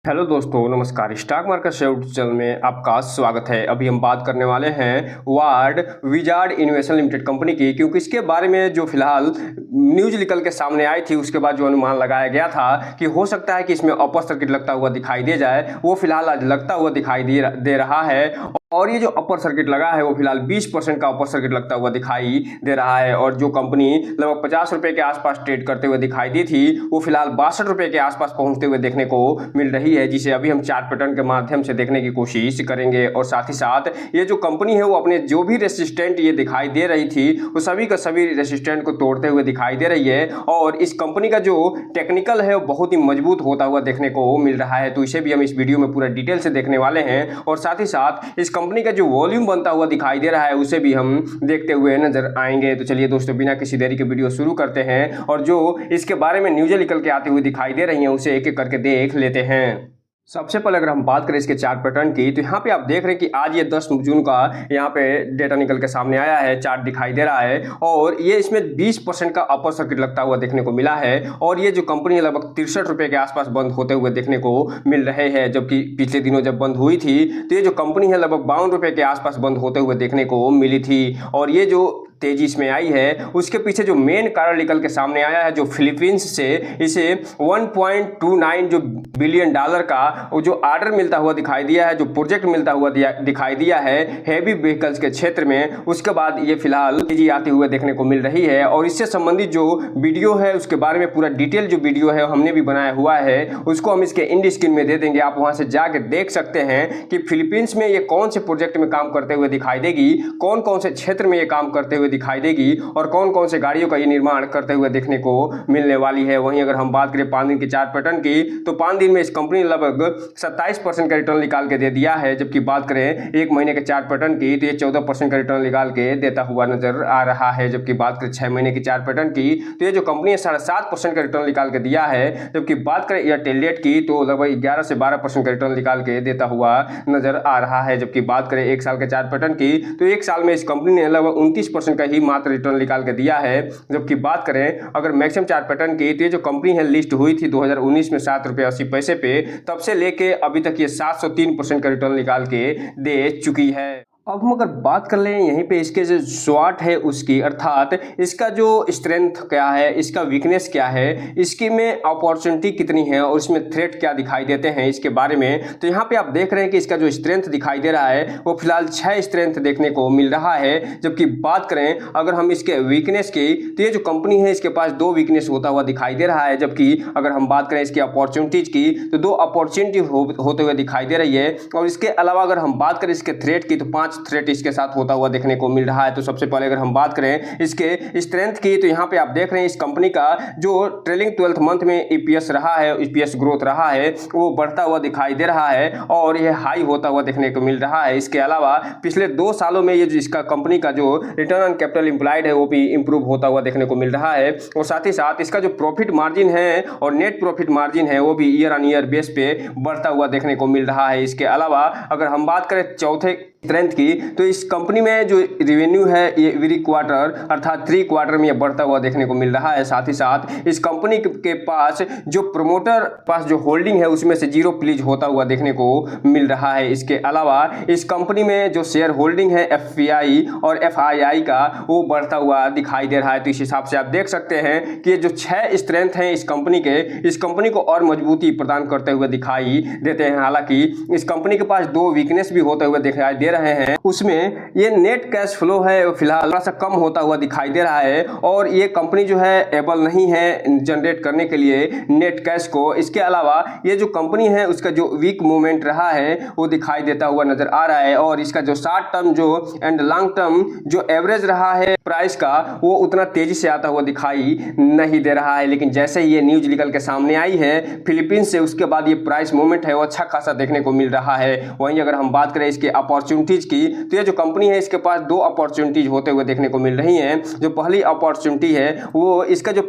Hello दोस्तों, नमस्कार। Stock market share channel में आपका स्वागत है। अभी हम बात करने वाले हैं ward wizard innovation limited company की, क्योंकि इसके बारे में जो फिलहाल न्यूज निकल के सामने आई थी उसके बाद जो अनुमान लगाया गया था कि हो सकता है कि इसमें अपर सर्किट लगता हुआ दिखाई दे जाए, वो फिलहाल आज लगता हुआ दिखाई दे रहा है। और ये जो अपर सर्किट लगा है वो फिलहाल 20% का अपर सर्किट लगता हुआ दिखाई दे रहा है। और जो कंपनी लगभग 50 रुपए के आसपास ट्रेड करते हुए दिखाई दी थी वो फिलहाल 62 रुपए के आसपास पहुंचते हुए देखने को मिल रही है, जिसे अभी हम चार्ट पैटर्न के माध्यम से देखने की कोशिश करेंगे। और साथ ही साथ ये जो कंपनी है वो अपने जो भी रेसिस्टेंट ये दिखाई दे रही थी वो सभी का सभी रेसिस्टेंट को तोड़ते हुए दिखाई दे रही है। और इस कंपनी का जो टेक्निकल है वो बहुत ही मजबूत होता हुआ देखने को मिल रहा है, तो इसे भी हम इस वीडियो में पूरा डिटेल से देखने वाले हैं। और साथ ही साथ इस कंपनी का जो वॉल्यूम बनता हुआ दिखाई दे रहा है उसे भी हम देखते हुए नजर आएंगे। तो चलिए दोस्तों, बिना किसी देरी के वीडियो शुरू करते हैं और जो इसके बारे में न्यूज़ें निकल के आती हुई दिखाई दे रही हैं उसे एक एक करके देख लेते हैं। सबसे पहले अगर हम बात करें इसके चार्ट पैटर्न की, तो यहाँ पे आप देख रहे हैं कि आज ये 10 जून का यहाँ पे डेटा निकल के सामने आया है, चार्ट दिखाई दे रहा है। और ये इसमें 20% का अपर सर्किट लगता हुआ देखने को मिला है। और ये जो कंपनी है लगभग 63 रुपये के आसपास बंद होते हुए देखने को मिल रहे हैं, जबकि पिछले दिनों जब बंद हुई थी तो ये जो कंपनी है लगभग 52 रुपये के आसपास बंद होते हुए देखने को मिली थी। और ये जो तेजी इसमें आई है उसके पीछे जो मेन कारण निकल के सामने आया है, जो फिलीपींस से इसे 1.29 जो बिलियन डॉलर का वो जो ऑर्डर मिलता हुआ दिखाई दिया है, जो प्रोजेक्ट मिलता हुआ दिखाई दिया है हेवी व्हीकल्स के क्षेत्र में, उसके बाद ये फिलहाल तेजी आती हुए देखने को मिल रही है। और इससे संबंधित जो वीडियो है उसके बारे में पूरा डिटेल जो वीडियो है हमने भी बनाया हुआ है, उसको हम इसके इंड स्क्रीन में दे देंगे, आप वहां से जाके देख सकते हैं कि फिलीपींस में ये कौन से प्रोजेक्ट में काम करते हुए दिखाई देगी, कौन कौन से क्षेत्र में ये काम करते हुए दिखाई देगी और कौन कौन से गाड़ियों का ये निर्माण करते हुए देखने को मिलने वाली है। वहीं अगर हम बात करें 5 दिन की चार्ट पैटर्न की, तो 5 दिन में इस कंपनी ने लगभग 27% का रिटर्न निकाल के दे दिया है। जबकि बात करें 1 महीने के चार्ट पैटर्न की तो ये 14% का रिटर्न निकाल के देता हुआ नजर आ रहा है। जबकि बात करें 6 महीने की चार्ट पैटर्न की तो ये जो कंपनी है 7.5% का रिटर्न निकाल के दिया है। जबकि बात करें एयरटेल डेट की तो लगभग 11 से 12% का रिटर्न निकाल के देता हुआ नजर आ रहा है। जबकि बात करें 1 साल के चार्ट पैटर्न की तो 1 साल में इस कंपनी ने लगभग 29% का ही मात्र रिटर्न निकाल के दिया है। जबकि बात करें अगर मैक्सिमम चार्ट पैटर्न की तो ये जो कंपनी है लिस्ट हुई थी 2019 में 7 रुपये 80 पैसे पे, तब से लेके अभी तक ये 703% का रिटर्न निकाल के दे चुकी है। अब हम अगर बात कर लें यहीं पे इसके जो स्वाट है उसकी, अर्थात इसका जो स्ट्रेंथ क्या है, इसका वीकनेस क्या है, इसकी में अपॉर्चुनिटी कितनी है और इसमें थ्रेट क्या दिखाई देते हैं इसके बारे में, तो यहाँ पे आप देख रहे हैं कि इसका जो स्ट्रेंथ दिखाई दे रहा है वो फिलहाल 6 स्ट्रेंथ देखने को मिल रहा है। जबकि बात करें अगर हम इसके वीकनेस की तो ये जो कंपनी है इसके पास 2 वीकनेस होता हुआ दिखाई दे रहा है। जबकि अगर हम बात करें इसकी अपॉर्चुनिटीज की तो 2 अपॉर्चुनिटी होते हुए दिखाई दे रही है। और इसके अलावा अगर हम बात करें इसके थ्रेट की तो 5 थ्रेट इसके साथ होता हुआ देखने को मिल रहा है। तो सबसे पहले अगर हम बात करें इसके स्ट्रेंथ की तो यहाँ पे आप देख रहे हैं इस कंपनी का जो ट्रेलिंग 12th मंथ में ईपीएस रहा है, ईपीएस ग्रोथ रहा है, वो बढ़ता हुआ दिखाई दे रहा है और यह हाई होता हुआ देखने को मिल रहा है। इसके अलावा पिछले 2 सालों में ये जो इसका कंपनी का जो रिटर्न ऑन कैपिटल एम्प्लॉयड है वो भी इंप्रूव होता हुआ देखने को मिल रहा है। और साथ ही साथ इसका जो प्रॉफिट मार्जिन है और नेट प्रॉफिट मार्जिन है वो भी ईयर ऑन ईयर बेस पे बढ़ता हुआ देखने को मिल रहा है। इसके अलावा अगर हम बात करें चौथे स्ट्रेंथ की तो इस कंपनी में जो रिवेन्यू है ये एवरी क्वार्टर अर्थात 3 क्वार्टर में ये बढ़ता हुआ देखने को मिल रहा है। साथ ही साथ इस कंपनी के पास जो प्रमोटर पास जो होल्डिंग है उसमें से 0 प्लीज होता हुआ देखने को मिल रहा है। इसके अलावा इस कंपनी में जो शेयर होल्डिंग है एफपीआई और एफआईआई का वो बढ़ता हुआ दिखाई दे रहा है। तो इस हिसाब से आप देख सकते हैं कि ये जो 6 स्ट्रेंथ हैं इस कंपनी को और मजबूती प्रदान करते हुए दिखाई देते हैं। हालांकि इस कंपनी के पास 2 वीकनेस भी होते हुए दिखाई दे रहे हैं, उसमें ये नेट कैश फ्लो है फिलहाल थोड़ा सा कम होता हुआ दिखाई दे रहा है और ये कंपनी जो है एबल नहीं है जनरेट करने के लिए नेट कैश को। इसके अलावा ये जो कंपनी है उसका जो वीक मूवमेंट रहा है वो दिखाई देता हुआ नजर आ रहा है और इसका जो शॉर्ट टर्म जो एंड लॉन्ग टर्म जो एवरेज रहा है प्राइस का वो उतना तेजी से आता हुआ दिखाई नहीं दे रहा है। लेकिन जैसे ही ये न्यूज निकल के सामने आई है फिलीपींस से, उसके बाद ये प्राइस मूवमेंट है वो अच्छा खासा देखने को मिल रहा है। वहीं अगर हम बात करें इसके अपॉर्चुनिटी अपॉर्चुनिटीज की, तो ये जो कंपनी है इसके पास दो अपॉर्चुनिटीज होते हुए देखने को मिल रही हैं। जो पहली अपॉर्चुनिटी है वो इसका जो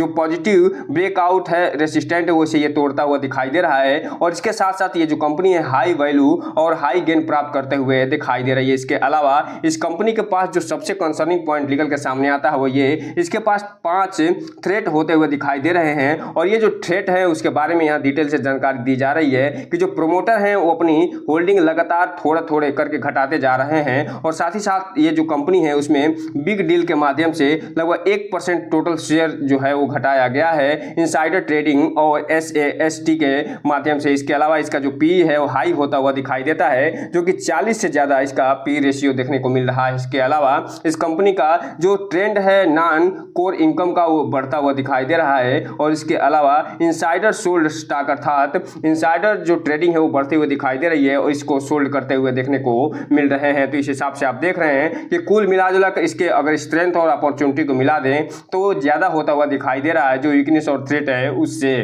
पॉजिटिव ब्रेकआउट है रेसिस्टेंट है, वो इसे ये तोड़ता हुआ दिखाई दे रहा है। और इसके साथ साथ ये जो कंपनी है हाई वैल्यू और हाई गेन प्राप्त करते हुए दिखाई दे रही है। इसके अलावा इस कंपनी के पास जो सबसे कंसर्निंग पॉइंट निकल के सामने आता है वो ये, इसके पास 5 थ्रेट होते हुए दिखाई दे रहे हैं। और ये जो थ्रेट है उसके बारे में यहाँ डिटेल से जानकारी दी जा रही है कि जो प्रोमोटर हैं वो अपनी होल्डिंग लगातार थोड़े थोड़े करके घटाते जा रहे हैं। और साथ ही साथ ये जो कंपनी है उसमें बिग डील के माध्यम से लगभग 1% टोटल शेयर जो है वो घटाया गया है इनसाइडर ट्रेडिंग और SAST के माध्यम से। इसके अलावा इसका जो पी है वो हाई होता हुआ दिखाई देता है, जो कि 40 से ज्यादा इसका पी रेशियो देखने को मिल रहा है। इसके अलावा इस कंपनी का जो ट्रेंड है नॉन कोर इनकम का वो बढ़ता हुआ दिखाई दे रहा है। और इसके अलावा इनसाइडर सोल्ड स्टॉक अर्थात इनसाइडर जो ट्रेडिंग है वो बढ़ती हुई दिखाई दे रही है और इसको सोल्ड करते हुए देखने को मिल रहे हैं। तो इस हिसाब से आप देख रहे हैं कि कुल मिलाजुला कर इसके अगर स्ट्रेंथ और अपॉर्चुनिटी को मिला दें तो ज्यादा होता हुआ दिखाई दे रहा है जो वीकनेस और थ्रेट है उससे।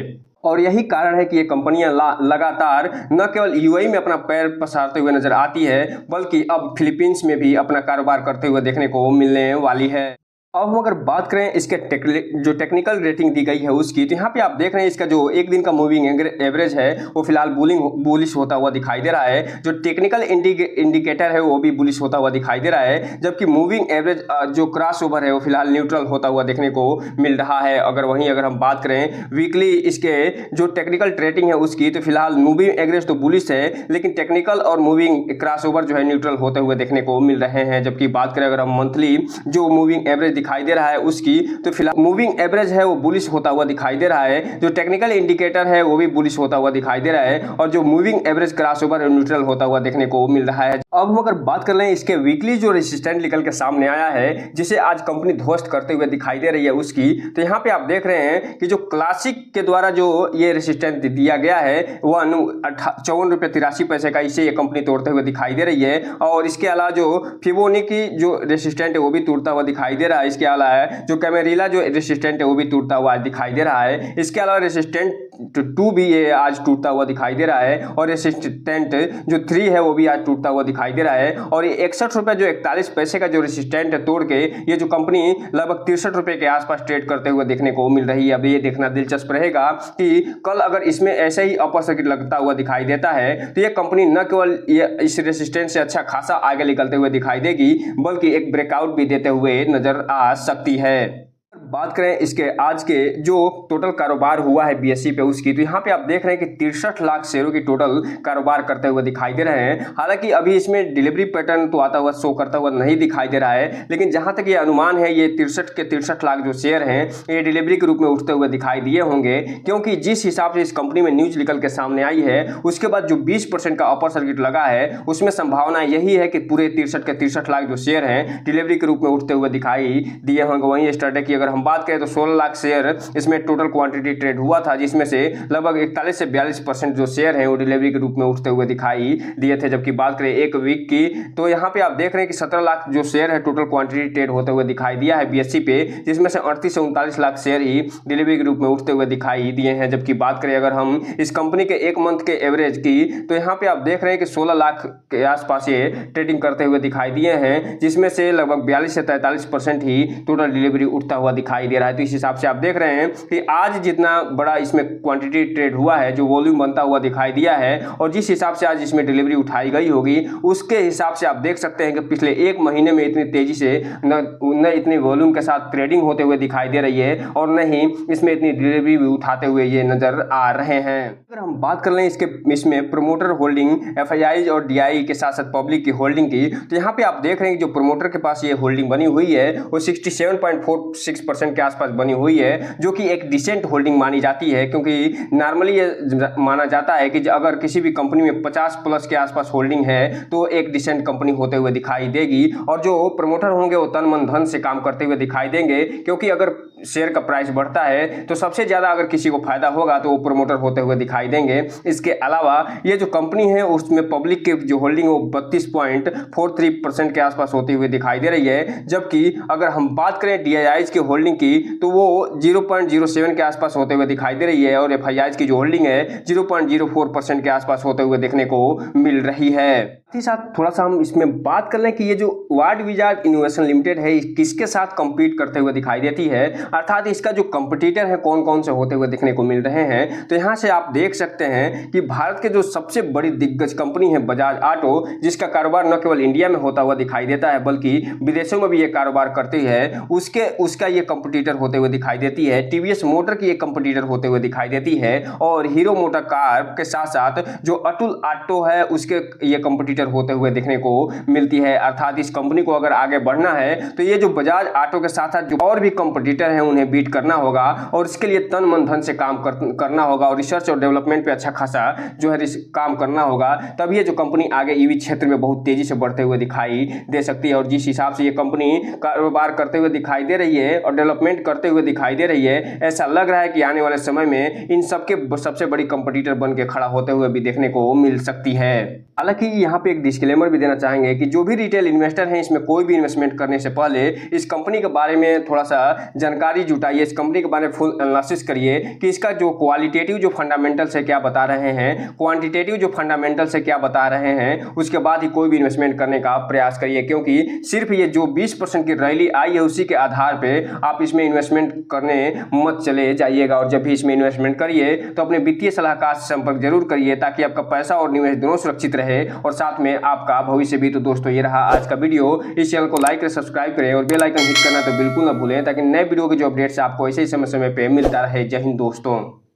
और यही कारण है कि ये कंपनियां लगातार न केवल यूएई में अपना पैर पसारते हुए नजर आती है बल्कि अब फिलीपींस में भी अपना कारोबार करते हुए देखने को मिलने वाली है। अब हम अगर बात करें इसके जो टेक्निकल रेटिंग दी गई है उसकी, तो यहाँ पे आप देख रहे हैं इसका जो एक दिन का मूविंग एवरेज है वो फिलहाल बुलिश होता हुआ दिखाई दे रहा है। जो टेक्निकल इंडिकेटर है वो भी बुलिश होता हुआ दिखाई दे रहा है, जबकि मूविंग एवरेज जो क्रॉस ओवर है वो फिलहाल न्यूट्रल होता हुआ देखने को मिल रहा है। अगर हम बात करें वीकली इसके जो टेक्निकल रेटिंग है उसकी, तो फिलहाल मूविंग एवरेज तो बुलिश है लेकिन टेक्निकल और मूविंग क्रॉस ओवर जो है न्यूट्रल होते हुए देखने को मिल रहे हैं। जबकि बात करें अगर हम मंथली जो मूविंग एवरेज दिखाई दे रहा है उसकी, तो फिलहाल मूविंग एवरेज है वो बुलिश होता हुआ दिखाई दे रहा है। जो टेक्निकल इंडिकेटर है वो भी बुलिश होता हुआ दिखाई दे रहा है और जो मूविंग एवरेज क्रॉसओवर न्यूट्रल होता हुआ देखने को मिल रहा है। अब हम अगर बात कर लें इसके वीकली जो रेसिस्टेंट निकल के सामने आया है जिसे आज कंपनी ध्वस्त करते हुए दिखाई दे रही है उसकी, तो यहाँ पे आप देख रहे हैं कि जो क्लासिक के द्वारा जो ये रेसिस्टेंट दिया गया है वह ₹54.83 का, इसे ये कंपनी तोड़ते हुए दिखाई दे रही है। और इसके अलावा जो फिबोनाची जो रेसिस्टेंट है वो भी टूटता हुआ दिखाई दे रहा है। इसके अलावा जो कैमेरिला जो रेसिस्टेंट है वो भी टूटता हुआ दिखाई दे रहा है। इसके अलावा रेसिस्टेंट 2 भी ये आज टूटता हुआ दिखाई दे रहा है और रेसिस्टेंट जो 3 है वो भी आज टूटता हुआ दिखाई दे रहा है। और ये ₹61 जो 41 पैसे का जो रेसिस्टेंट है तोड़ के ये जो कंपनी लगभग ₹63 के आसपास ट्रेड करते हुए देखने को मिल रही है। अब ये देखना दिलचस्प रहेगा कि कल अगर इसमें ऐसे ही अपर सर्किट लगता हुआ दिखाई देता है तो ये कंपनी न केवल ये इस रेसिस्टेंट से अच्छा खासा आगे निकलते हुए दिखाई देगी बल्कि एक ब्रेकआउट भी देते हुए नजर आ सकती है। बात करें इसके आज के जो टोटल कारोबार हुआ है बीएसई पे उसकी, तो यहाँ पे आप देख रहे हैं कि 63 लाख शेयरों की टोटल कारोबार करते हुए दिखाई दे रहे हैं। हालांकि अभी इसमें डिलीवरी पैटर्न तो आता हुआ शो करता हुआ नहीं दिखाई दे रहा है, लेकिन जहां तक ये अनुमान है ये 63 लाख जो शेयर हैं ये डिलीवरी के रूप में उठते हुए दिखाई दिए होंगे, क्योंकि जिस हिसाब से इस कंपनी में न्यूज निकल के सामने आई है उसके बाद जो 20% का अपर सर्किट लगा है उसमें संभावना यही है कि पूरे 63 लाख जो शेयर हैं डिलीवरी के रूप में उठते हुए दिखाई दिए होंगे। वहीं स्टार्ट की अगर हम बात करें तो 16 लाख शेयर इसमें टोटल क्वांटिटी ट्रेड हुआ था, जिसमें से लगभग 41 से 42% जो शेयर हैं वो डिलीवरी के रूप में उठते हुए दिखाई दिए थे। जबकि बात करें एक वीक की तो यहाँ पे आप देख रहे हैं कि 17 लाख जो शेयर है टोटल क्वांटिटी ट्रेड होते हुए दिखाई दिया है बीएसई पे, जिसमें से 38 से 39 लाख शेयर ही डिलीवरी के रूप में उठते हुए दिखाई दिए हैं। जबकि बात करें अगर हम इस कंपनी के एक मंथ के एवरेज की, तो यहाँ पे आप देख रहे हैं कि 16 लाख के आसपास ये ट्रेडिंग करते हुए दिखाई दिए हैं, जिसमें से लगभग 42 से 43% ही टोटल डिलीवरी उठता हुआ दिखाई दे रहा है। तो इस हिसाब से आप देख रहे हैं कि आज जितना बड़ा इसमें क्वांटिटी ट्रेड हुआ है, जो वॉल्यूम बनता हुआ दिखाई दिया है और जिस हिसाब से आज इसमें डिलीवरी उठाई गई होगी उसके हिसाब से आप देख सकते हैं कि पिछले एक महीने में इतनी तेजी से न इतनी वॉल्यूम के साथ ट्रेडिंग होते हुए दिखाई दे रही है और न ही इसमें इतनी डिलीवरी भी उठाते हुए ये नजर आ रहे हैं। अगर हम बात कर लें इसमें प्रोमोटर होल्डिंग एफआईआई और डीआई के साथ साथ पब्लिक की होल्डिंग की, तो यहाँ पे आप देख रहे हैं कि जो प्रोमोटर के पास ये होल्डिंग बनी हुई है वो 67.46% के आसपास बनी हुई है, जो कि एक डिसेंट होल्डिंग मानी जाती है, क्योंकि नॉर्मली ये माना जाता है कि अगर किसी भी कंपनी में 50+ के आसपास होल्डिंग है तो एक डिसेंट कंपनी होते हुए दिखाई देगी और जो प्रमोटर होंगे वो तन मन धन से काम करते हुए दिखाई देंगे, क्योंकि अगर शेयर का प्राइस बढ़ता है तो सबसे ज़्यादा अगर किसी को फायदा होगा तो वो प्रमोटर होते हुए दिखाई देंगे। इसके अलावा ये जो कंपनी है उसमें पब्लिक की जो होल्डिंग वो 32.43% के आसपास होती हुई दिखाई दे रही है, जबकि अगर हम बात करें DIIs की होल्डिंग की तो वो 0.07 के आसपास होते हुए दिखाई दे रही है और FIIs की जो होल्डिंग है 0.04% के आसपास होते हुए देखने को मिल रही है। साथ ही साथ थोड़ा सा हम इसमें बात कर लें कि ये जो वार्ड विजार्ड इनोवेशन लिमिटेड है किसके साथ कंपीट करते हुए दिखाई देती है, अर्थात इसका जो कंपटीटर है कौन कौन से होते हुए देखने को मिल रहे हैं। तो यहाँ से आप देख सकते हैं कि भारत के जो सबसे बड़ी दिग्गज कंपनी है बजाज ऑटो, जिसका कारोबार न केवल इंडिया में होता हुआ दिखाई देता है बल्कि विदेशों में भी ये कारोबार करती है, उसका ये कंपटीटर होते हुए दिखाई देती है। TVS मोटर की ये कंपटीटर होते हुए दिखाई देती है और हीरो मोटर कार के साथ साथ जो अतुल ऑटो है उसके ये कंपटीटर होते हुए देखने को मिलती है। अर्थात इस कंपनी को अगर आगे बढ़ना है तो ये जो बजाज ऑटो के साथ साथ जो और भी कंपटीटर हैं उन्हें बीट करना होगा और इसके लिए तन मन धन से काम करना होगा और रिसर्च और डेवलपमेंट पे अच्छा खासा जो है काम करना होगा, तब ये जो कंपनी आगे EV क्षेत्र में बहुत तेजी से बढ़ते हुए दिखाई दे सकती है। और जिस हिसाब से ये कंपनी कारोबार करते हुए दिखाई दे रही है और डेवलपमेंट करते हुए दिखाई दे रही है, ऐसा लग रहा है कि आने वाले समय में इन सबके सबसे बड़ी कंपटीटर बन के खड़ा होते हुए भी देखने को मिल सकती है। हालांकि यहाँ पे एक डिस्क्लेमर भी देना चाहेंगे कि जो भी रिटेल इन्वेस्टर हैं इसमें कोई भी इन्वेस्टमेंट करने से पहले इस कंपनी के बारे में थोड़ा सा जानकारी जुटाइए, इस कंपनी के बारे में फुल एनालिसिस करिए कि इसका जो क्वालिटेटिव जो फंडामेंटल्स है क्या बता रहे हैं, क्वांटिटेटिव जो फंडामेंटल्स है क्या बता रहे हैं, उसके बाद ही कोई भी इन्वेस्टमेंट करने का प्रयास करिए। क्योंकि सिर्फ ये जो 20% की रैली आई है उसी के आधार पर आप इसमें इन्वेस्टमेंट करने मत चले जाइएगा। और जब भी इसमें इन्वेस्टमेंट करिए तो अपने वित्तीय सलाहकार से संपर्क जरूर करिए ताकि आपका पैसा और निवेश दोनों सुरक्षित रहे और साथ में आपका भविष्य भी। तो दोस्तों ये रहा आज का वीडियो। इस चैनल को लाइक करें, सब्सक्राइब करें और बेल आइकन हिट करना तो बिल्कुल ना भूलें ताकि नए वीडियो के जो अपडेट्स आपको ऐसे ही समय समय पे मिलता रहे। जय हिंद दोस्तों।